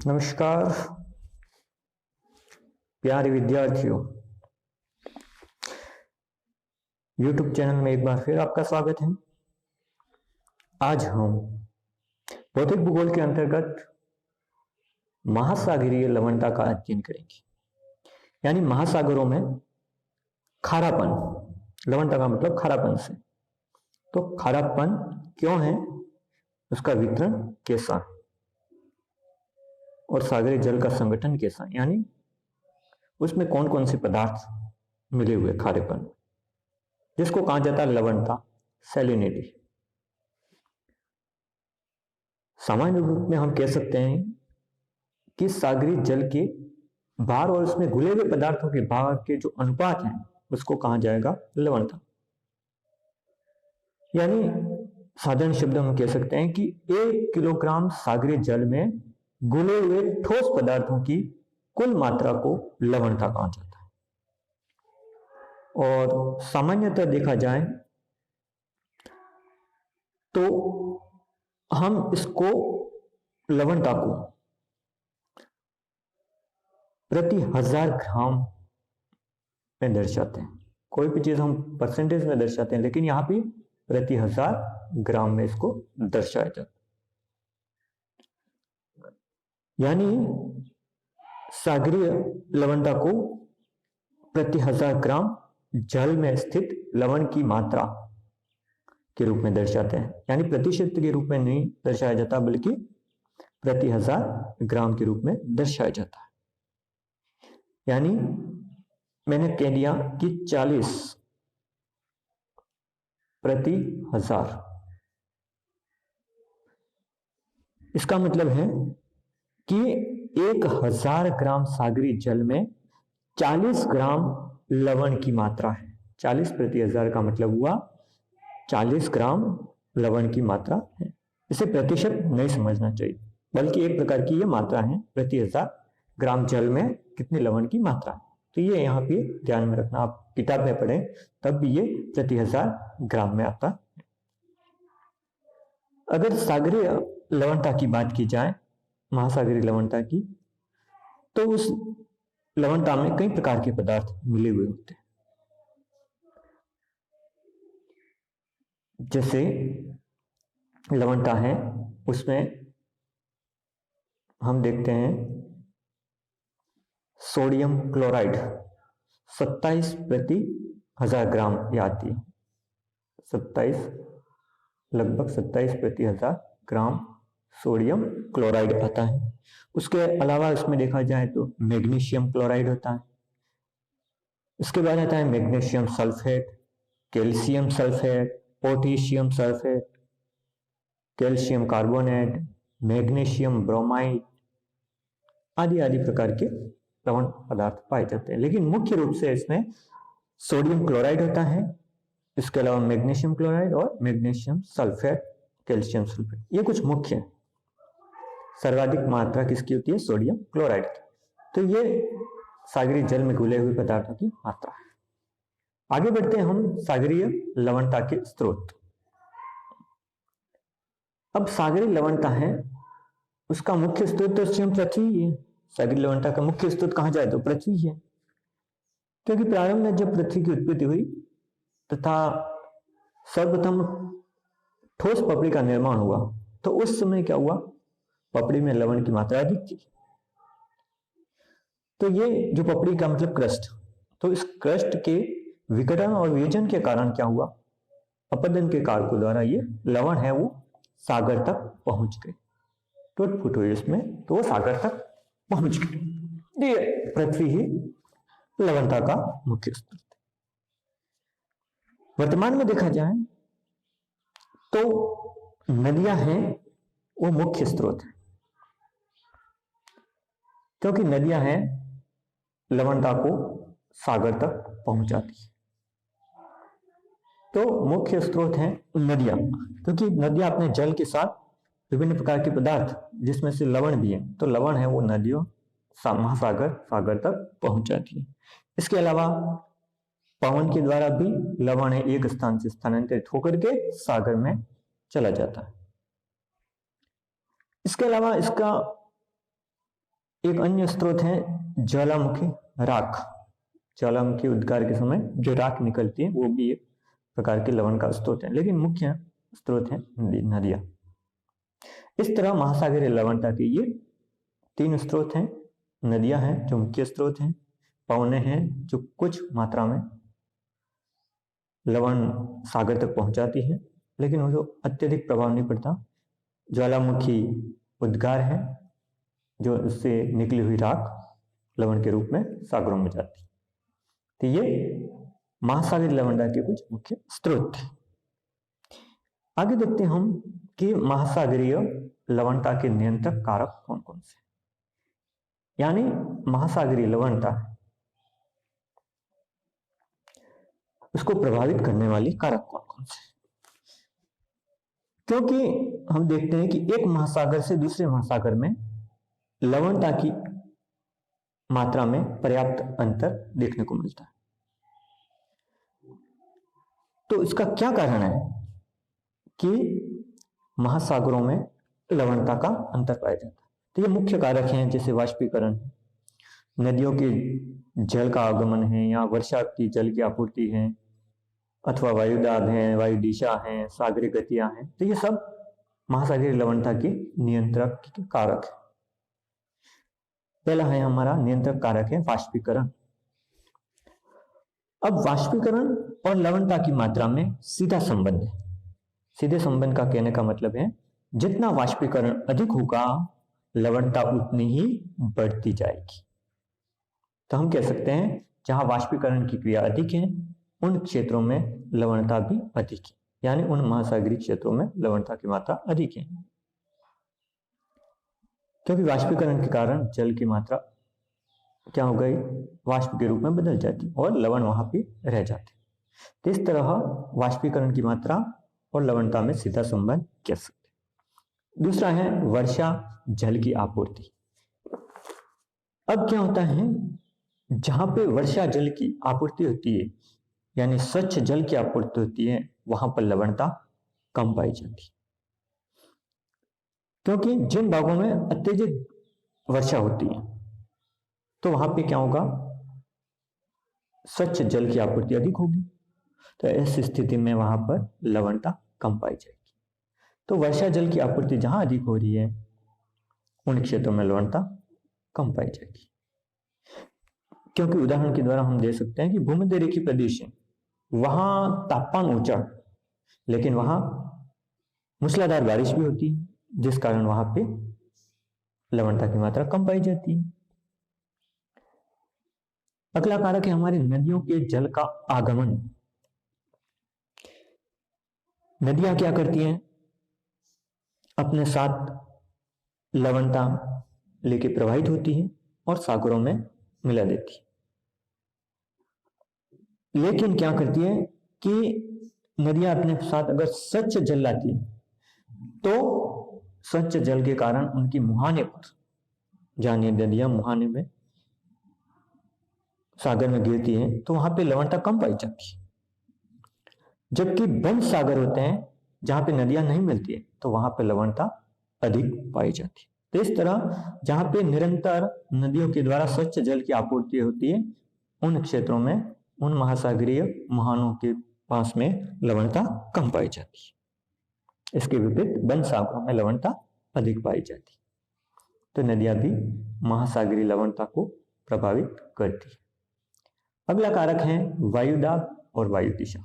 नमस्कार प्यारे विद्यार्थियों, YouTube चैनल में एक बार फिर आपका स्वागत है। आज हम भौतिक भूगोल के अंतर्गत महासागरीय लवणता का अध्ययन करेंगे। यानी महासागरों में खारापन, लवणता का मतलब खारापन से, तो खारापन क्यों है, उसका वितरण कैसा और सागरीय जल का संगठन कैसा, यानी उसमें कौन कौन से पदार्थ मिले हुए खारेपन, जिसको कहा जाता है लवणता, सैलिनिटी। सामान्य रूप में हम कह सकते हैं कि सागरीय जल के भार और उसमें घुले हुए पदार्थों के भार के जो अनुपात हैं उसको कहा जाएगा लवणता। यानी साधारण शब्द हम कह सकते हैं कि 1 किलोग्राम सागरीय जल में घुले हुए ठोस पदार्थों की कुल मात्रा को लवणता कहा जाता है। और सामान्यतः देखा जाए तो हम इसको लवणता को प्रति 1000 ग्राम में दर्शाते हैं। कोई भी चीज हम परसेंटेज में दर्शाते हैं, लेकिन यहां पे प्रति 1000 ग्राम में इसको दर्शाया जाता है। यानी सागरीय लवणता को प्रति 1000 ग्राम जल में स्थित लवण की मात्रा के रूप में दर्शाते हैं। यानी प्रतिशत के रूप में नहीं दर्शाया जाता, बल्कि प्रति 1000 ग्राम के रूप में दर्शाया जाता है। यानी मैंने कह दिया कि 40 प्रति 1000, इसका मतलब है कि 1000 ग्राम सागरीय जल में 40 ग्राम लवण की मात्रा है। 40 प्रति 1000 का मतलब हुआ 40 ग्राम लवण की मात्रा है। इसे प्रतिशत नहीं समझना चाहिए, बल्कि एक प्रकार की यह मात्रा है, प्रति 1000 ग्राम जल में कितने लवण की मात्रा है। तो ये यहाँ पे ध्यान में रखना, आप किताब में पढ़ें तब भी ये प्रति 1000 ग्राम में आता है। अगर सागरीय लवणता की बात की जाए, महासागरीय लवणता की, तो उस लवणता में कई प्रकार के पदार्थ मिले हुए होते हैं। जैसे लवणता है, उसमें हम देखते हैं सोडियम क्लोराइड 27 प्रति 1000 ग्राम ये आती है। 27, लगभग 27 प्रति 1000 ग्राम सोडियम क्लोराइड आता है। उसके अलावा इसमें देखा जाए तो मैग्नीशियम क्लोराइड होता है। इसके बाद आता है magnesium sulphate, calcium sulphate, potassium sulphate, calcium carbonate, magnesium bromide आदि आदि प्रकार के लवण पदार्थ पाए जाते हैं। लेकिन मुख्य रूप से इसमें सोडियम क्लोराइड होता है, इसके अलावा मैग्नीशियम क्लोराइड और मैग्नीशियम सल्फेट, कैल्शियम सल्फेट, ये कुछ मुख्य है। सर्वाधिक मात्रा किसकी होती है? सोडियम क्लोराइड की। तो ये सागरीय जल में घुले हुए पदार्थों की मात्रा है। आगे बढ़ते हैं हम सागरीय लवणता के स्रोत। अब सागरीय लवणता है, उसका मुख्य स्रोत तो स्वयं पृथ्वी ही है। सागरीय लवणता का मुख्य स्रोत कहा जाए तो पृथ्वी है, क्योंकि प्रारंभ में जब पृथ्वी की उत्पत्ति हुई तथा सर्वप्रथम ठोस पपड़ी का निर्माण हुआ, तो उस समय क्या हुआ, पपड़ी में लवण की मात्रा अधिक थी। तो ये जो पपड़ी का मतलब क्रस्ट, तो इस क्रस्ट के विघटन और वियोजन के कारण क्या हुआ, अपरदन के कारकों द्वारा ये लवण है वो सागर तक पहुंच गए, टूट फूट हुई इसमें, तो वो सागर तक पहुंच गए। ये पृथ्वी ही लवणता का मुख्य स्रोत है। वर्तमान में देखा जाए तो नदियां हैं वो मुख्य स्रोत है, क्योंकि नदियां हैं लवणता को सागर तक पहुंचाती है। तो मुख्य स्रोत हैं नदियां, क्योंकि नदियां अपने जल के साथ विभिन्न प्रकार के पदार्थ जिसमें से लवण भी है, तो लवण है वो नदियों महासागर सागर तक पहुंचाती है। इसके अलावा पवन के द्वारा भी लवण है एक स्थान से स्थानांतरित होकर के सागर में चला जाता है। इसके अलावा इसका एक अन्य स्रोत है ज्वालामुखी राख। ज्वालामुखी उद्गार के समय जो राख निकलती है वो भी एक प्रकार के लवण का स्रोत है, लेकिन मुख्य स्रोत है नदियां। इस तरह महासागरीय लवणता के ये 3 स्रोत हैं। नदियां हैं जो मुख्य स्रोत हैं, पवने हैं जो कुछ मात्रा में लवण सागर तक पहुंचाती है लेकिन वो जो अत्यधिक प्रभाव नहीं पड़ता। ज्वालामुखी उद्गार है जो उससे निकली हुई राख लवण के रूप में सागरों में जाती। तो ये महासागरीय लवणता के कुछ मुख्य स्रोत थे। आगे देखते हैं हम कि महासागरीय लवणता के नियंत्रक कारक कौन कौन से, यानी महासागरीय लवणता उसको प्रभावित करने वाले कारक कौन कौन से। क्योंकि हम देखते हैं कि एक महासागर से दूसरे महासागर में लवणता की मात्रा में पर्याप्त अंतर देखने को मिलता है। तो इसका क्या कारण है कि महासागरों में लवणता का अंतर पाया जाता है। तो ये मुख्य कारक हैं, जैसे वाष्पीकरण, नदियों के जल का आगमन है या वर्षा की जल की आपूर्ति है, अथवा वायुदाब है, वायु दिशा है, सागरीय गतियां हैं। तो ये सब महासागरीय लवणता के नियंत्रक के कारक है। पहला है हमारा नियंत्रक कारक है वाष्पीकरण। अब वाष्पीकरण और लवणता की मात्रा में सीधा संबंध है। सीधे संबंध का कहने का मतलब है जितना वाष्पीकरण अधिक होगा लवणता उतनी ही बढ़ती जाएगी। तो हम कह सकते हैं जहां वाष्पीकरण की क्रिया अधिक है उन क्षेत्रों में लवणता भी अधिक है, यानी उन महासागरीय क्षेत्रों में लवणता की मात्रा अधिक है, क्योंकि वाष्पीकरण के कारण जल की मात्रा क्या हो गई, वाष्प के रूप में बदल जाती और लवण वहां पे रह जाते। तो इस तरह वाष्पीकरण की मात्रा और लवणता में सीधा संबंध कह सकते। दूसरा है वर्षा जल की आपूर्ति। अब क्या होता है, जहां पे वर्षा जल की आपूर्ति होती है यानी स्वच्छ जल की आपूर्ति होती है वहां पर लवणता कम पाई जाती, क्योंकि जिन भागों में अत्यधिक वर्षा होती है तो वहां पे क्या होगा, स्वच्छ जल की आपूर्ति अधिक होगी। तो ऐसी स्थिति में वहां पर लवणता कम पाई जाएगी। तो वर्षा जल की आपूर्ति जहां अधिक हो रही है उन क्षेत्रों में लवणता कम पाई जाएगी। क्योंकि उदाहरण के द्वारा हम दे सकते हैं कि भूमध्य रेखीय प्रदेश है, वहां तापमान ऊंचा लेकिन वहां मूसलाधार बारिश भी होती है, जिस कारण वहां पे लवणता की मात्रा कम पाई जाती है। अगला कारक है हमारी नदियों के जल का आगमन। नदियां क्या करती हैं, अपने साथ लवणता लेके प्रवाहित होती है और सागरों में मिला देती है। लेकिन क्या करती है कि नदियां अपने साथ अगर स्वच्छ जल लाती है तो स्वच्छ जल के कारण उनकी मुहाने पर, जहां नदियां मुहाने में सागर में गिरती हैं तो वहां पे लवणता कम पाई जाती है। जबकि बंद सागर होते हैं जहां पे नदियां नहीं मिलती है तो वहां पे लवणता अधिक पाई जाती है। तो इस तरह जहां पे निरंतर नदियों के द्वारा स्वच्छ जल की आपूर्ति होती है उन क्षेत्रों में, उन महासागरीय मुहानों के पास में लवणता कम पाई जाती है। इसके विपरीत बंद सागरों में लवणता अधिक पाई जाती है। तो नदियां भी महासागरीय लवणता को प्रभावित करती है। अगला कारक है वायुदाब और वायु दिशा।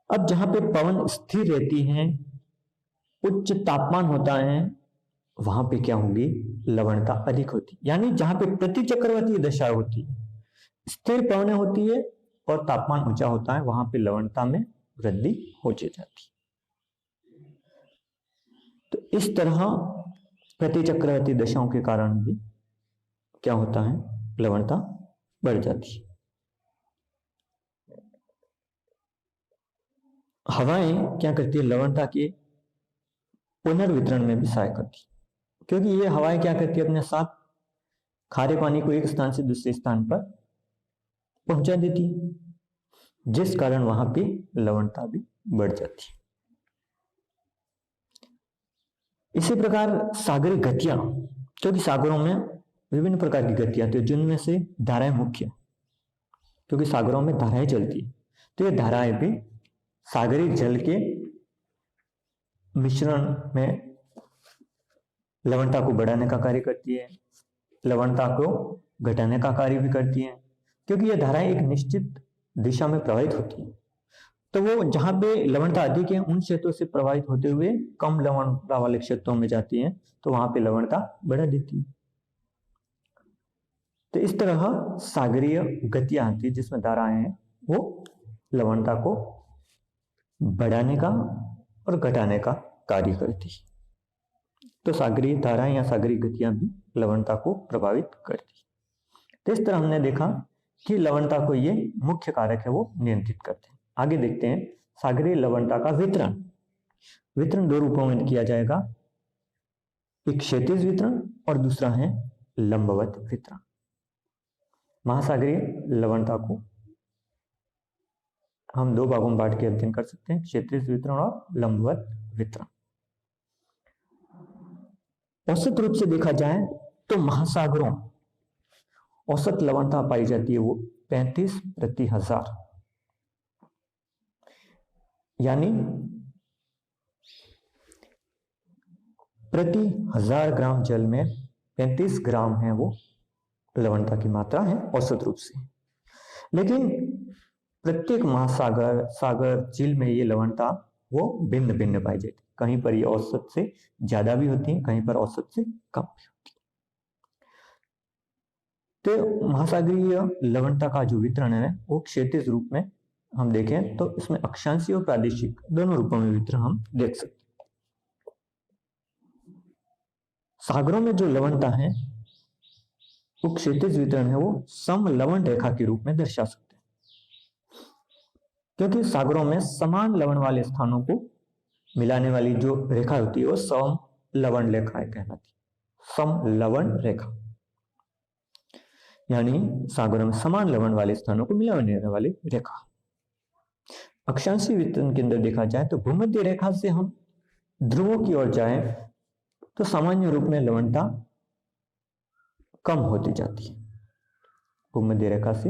अब जहां पे पवन स्थिर रहती है, उच्च तापमान होता है, वहां पे क्या होगी, लवणता अधिक होती, यानी जहां पे प्रतिचक्रवर्ती दशा होती है, स्थिर पवनें होती है और तापमान ऊंचा होता है, वहां पे लवणता में वृद्धि हो जाती। तो इस तरह प्रतिचक्रवर्ती दशाओं के कारण भी क्या होता है, लवणता बढ़ जाती है। हवाएं क्या करती है, लवणता के पुनर्वितरण में भी सहायक करती, क्योंकि ये हवाएं क्या करती है, अपने साथ खारे पानी को एक स्थान से दूसरे स्थान पर पहुंचा देती है, जिस कारण वहां पे लवणता भी बढ़ जाती है। इसी प्रकार सागरीय गतियां, क्योंकि सागरों में विभिन्न प्रकार की गतियां थी जिनमें से धाराएं मुख्य, क्योंकि सागरों में धाराएं चलती है, तो ये धाराएं भी सागरीय जल के मिश्रण में लवणता को बढ़ाने का कार्य करती है, लवणता को घटाने का कार्य भी करती है, क्योंकि ये धाराएं एक निश्चित दिशा में प्रवाहित होती है। तो वो जहां पे लवणता अधिक है उन क्षेत्रों से प्रवाहित होते हुए कम लवणता वाले क्षेत्रों में जाती है, तो वहां पे लवणता बढ़ा देती है। तो इस तरह सागरीय गतियां आती है जिसमें धाराएं हैं वो लवणता को बढ़ाने का और घटाने का कार्य करती है। तो सागरीय धाराएं या सागरीय गतियां भी लवणता को प्रभावित करती है। तो इस तरह हमने देखा कि लवणता को ये मुख्य कारक है वो नियंत्रित करते हैं। आगे देखते हैं सागरीय लवणता का वितरण। वितरण दो रूपों में किया जाएगा, एक क्षैतिज वितरण और दूसरा है लंबवत वितरण। महासागरीय लवणता को हम दो भागों में बांट के अध्ययन कर सकते हैं, क्षैतिज वितरण और लंबवत वितरण। औसत रूप से देखा जाए तो महासागरों औसत लवणता पाई जाती है वो 35 प्रति हजार, यानी प्रति 1000 ग्राम जल में 35 ग्राम है वो लवणता की मात्रा है औसत रूप से। लेकिन प्रत्येक महासागर सागर झील में ये लवणता वो भिन्न भिन्न पाई जाती है, कहीं पर ये औसत से ज्यादा भी होती है, कहीं पर औसत से कम भी होती है। तो महासागरीय लवणता का जो वितरण है वो क्षैतिज रूप में हम देखें तो इसमें अक्षांशीय और प्रादेशिक दोनों रूपों में वितरण हम देख सकते हैं। सागरों में जो लवणता है वो क्षैतिज वितरण है वो समलवण रेखा के रूप में दर्शा सकते हैं, क्योंकि सागरों में समान लवण वाले स्थानों को मिलाने वाली जो रेखा होती है वो समलवण रेखा कहलाती है। समलवण रेखा यानी सागरों में समान लवण वाले स्थानों को मिलाने वाली रेखा। अक्षांशीय वितरण के अंदर देखा जाए तो भूमध्य रेखा से हम ध्रुवों की ओर जाएं तो सामान्य रूप में लवणता कम होती जाती है। भूमध्य रेखा से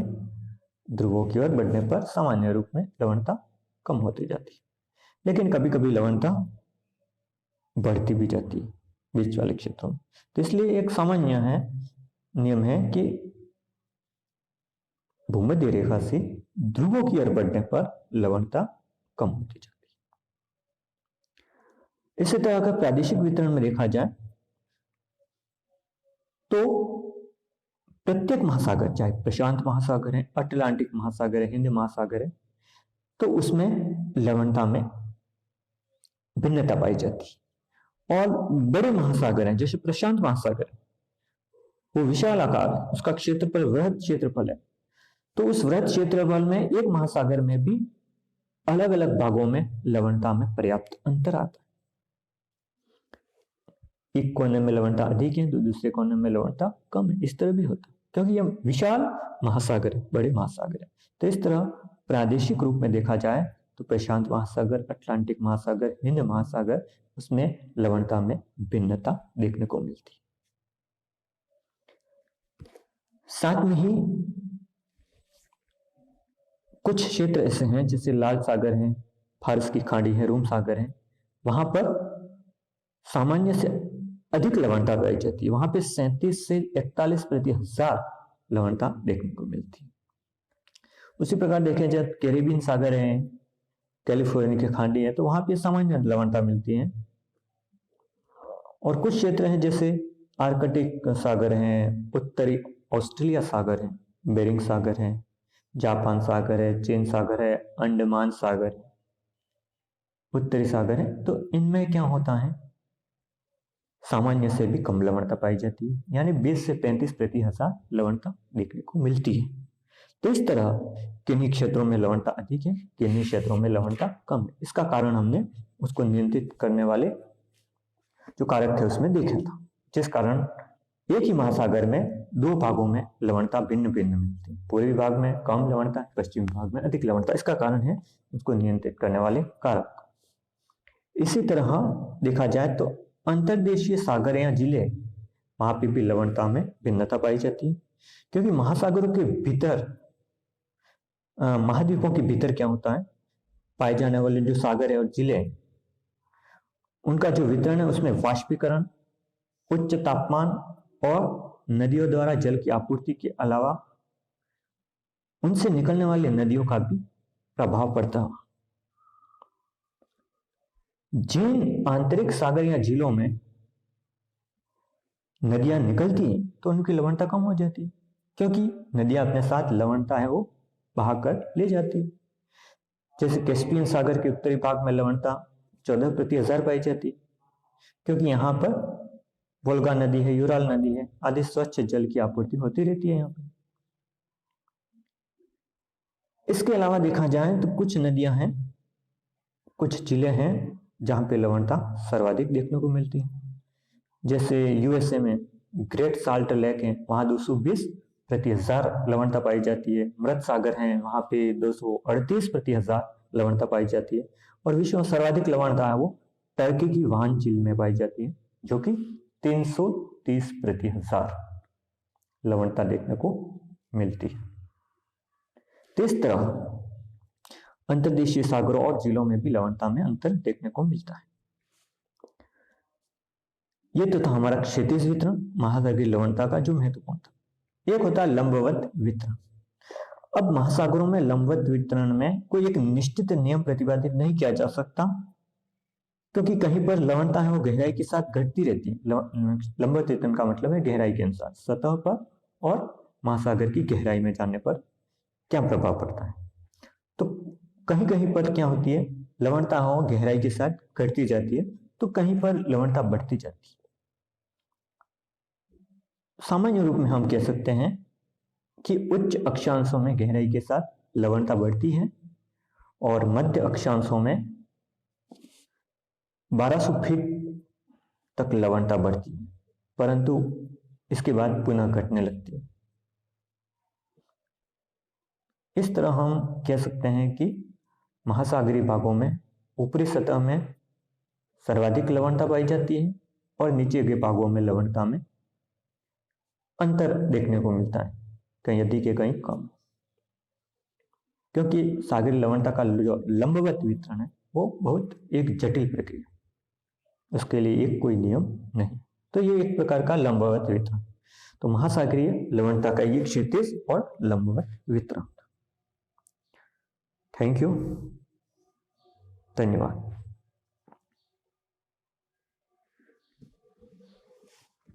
ध्रुवों की ओर बढ़ने पर सामान्य रूप में लवणता कम होती जाती है, लेकिन कभी कभी लवणता बढ़ती भी जाती है बीच वाले क्षेत्रों में। तो इसलिए एक सामान्य नियम है कि भूमध्य रेखा से ध्रुवों की ओर बढ़ने पर लवणता कम होती जाती है। इसी तरह का प्रादेशिक वितरण में देखा जाए तो प्रत्येक महासागर, चाहे प्रशांत महासागर है, अटलांटिक महासागर है, हिंद महासागर है, तो उसमें लवणता में भिन्नता पाई जाती है। और बड़े महासागर हैं जैसे प्रशांत महासागर, वो विशाल आकार है, उसका क्षेत्रफल वृहद क्षेत्रफल है, तो उस वृहद क्षेत्रफल में एक महासागर में भी अलग अलग भागों में लवणता में पर्याप्त अंतर आता है। एक कोने में लवणता अधिक है तो दूसरे कोने में लवणता कम है, इस तरह भी होता है, क्योंकि यह विशाल महासागर है, बड़े महासागर है। तो इस तरह प्रादेशिक रूप में देखा जाए तो प्रशांत महासागर, अटलांटिक महासागर, हिंद महासागर, उसमें लवणता में भिन्नता देखने को मिलती है। साथ में ही कुछ क्षेत्र ऐसे हैं जैसे लाल सागर है, फारस की खाड़ी है, रोम सागर है, वहां पर सामान्य से अधिक लवणता पाई जाती है। वहां पे 37 से 41 प्रति हजार लवणता देखने को मिलती है। उसी प्रकार देखें जब कैरिबियन सागर है, कैलिफोर्निया की खाड़ी है, तो वहां पे सामान्य लवणता मिलती है। और कुछ क्षेत्र हैं जैसे आर्कटिक सागर है, उत्तरी ऑस्ट्रेलिया सागर है, बेरिंग सागर है, जापान सागर है, चीन सागर है, अंडमान सागर है, उत्तरी सागर है, तो इनमें क्या होता है, सामान्य से भी कम लवणता पाई जाती है, यानी 20 से 35 प्रति हजार लवणता देखने को मिलती है। तो इस तरह किन्हीं क्षेत्रों में लवणता अधिक है, किन्हीं क्षेत्रों में लवणता कम है। इसका कारण हमने उसको नियंत्रित करने वाले जो कारक थे उसमें देखा था, जिस कारण एक ही महासागर में दो भागों में लवणता भिन्न भिन्न मिलती है। पूर्वी भाग में कम लवणता, पश्चिमी भाग में अधिक लवणता। इसका कारण है उसको नियंत्रित करने वाले कारक। इसी तरह देखा जाए तो अंतर्देशीय सागर या जिले, वहां पे भी लवणता में भिन्नता पाई जाती है, क्योंकि महासागरों के भीतर, महाद्वीपों के भीतर क्या होता है, पाए जाने वाले जो सागर है और जिले, उनका जो वितरण है उसमें वाष्पीकरण, उच्च तापमान और नदियों द्वारा जल की आपूर्ति के अलावा उनसे निकलने वाली नदियों का भी प्रभाव पड़ता है। जिन आंतरिक सागर या झीलों में नदियां निकलती हैं तो उनकी लवणता कम हो जाती है, क्योंकि नदियां अपने साथ लवणता है वो बहाकर ले जाती है। जैसे कैस्पियन सागर के उत्तरी भाग में लवणता 14/1000 पाई जाती, क्योंकि यहाँ पर वोल्गा नदी है, यूराल नदी है, आदि स्वच्छ जल की आपूर्ति होती रहती है यहाँ पर। इसके अलावा देखा जाए तो कुछ नदियां हैं, कुछ जिले हैं जहां पे लवणता सर्वाधिक देखने को मिलती है। जैसे यूएसए में ग्रेट साल्ट लेक है, वहां 220/1000 लवणता पाई जाती है। मृत सागर है, वहां पे 238/1000 लवणता पाई जाती है। और विश्व में सर्वाधिक लवणता है वो टर्की की वाहन झील में पाई जाती है, जो कि 330/1000 लवणता देखने को मिलती है। तो इस तरह अंतर्देशीय सागरों और झीलों में भी लवणता में अंतर देखने को मिलता है। ये तो था हमारा क्षैतिज वितरण, महासागरीय लवणता का जो महत्वपूर्ण था। एक होता है लंबवत वितरण। अब महासागरों में लंबवत वितरण में कोई एक निश्चित नियम प्रतिपादित नहीं किया जा सकता, क्योंकि कहीं पर लवणता है वो गहराई के साथ घटती रहती है। लंबवत वितरण का मतलब है गहराई के अनुसार, सतह पर और महासागर की गहराई में जाने पर क्या प्रभाव पड़ता है। तो कहीं कहीं पर क्या होती है, लवणता हो गहराई के साथ घटती जाती है, तो कहीं पर लवणता बढ़ती जाती है। सामान्य रूप में हम कह सकते हैं कि उच्च अक्षांशों में गहराई के साथ लवणता बढ़ती है और मध्य अक्षांशों में 1200 फीट तक लवणता बढ़ती है, परंतु इसके बाद पुनः घटने लगती है। इस तरह हम कह सकते हैं कि महासागरीय भागों में ऊपरी सतह में सर्वाधिक लवणता पाई जाती है और नीचे के भागों में लवणता में अंतर देखने को मिलता है, कहीं अधिक है कहीं कम, क्योंकि सागरीय लवणता का जो लंबवत वितरण है वो बहुत एक जटिल प्रक्रिया, उसके लिए एक कोई नियम नहीं। तो ये एक प्रकार का लंबवत वितरण। तो महासागरीय लवणता का ये क्षैतिज और लंबवत वितरण। थैंक यू, धन्यवाद।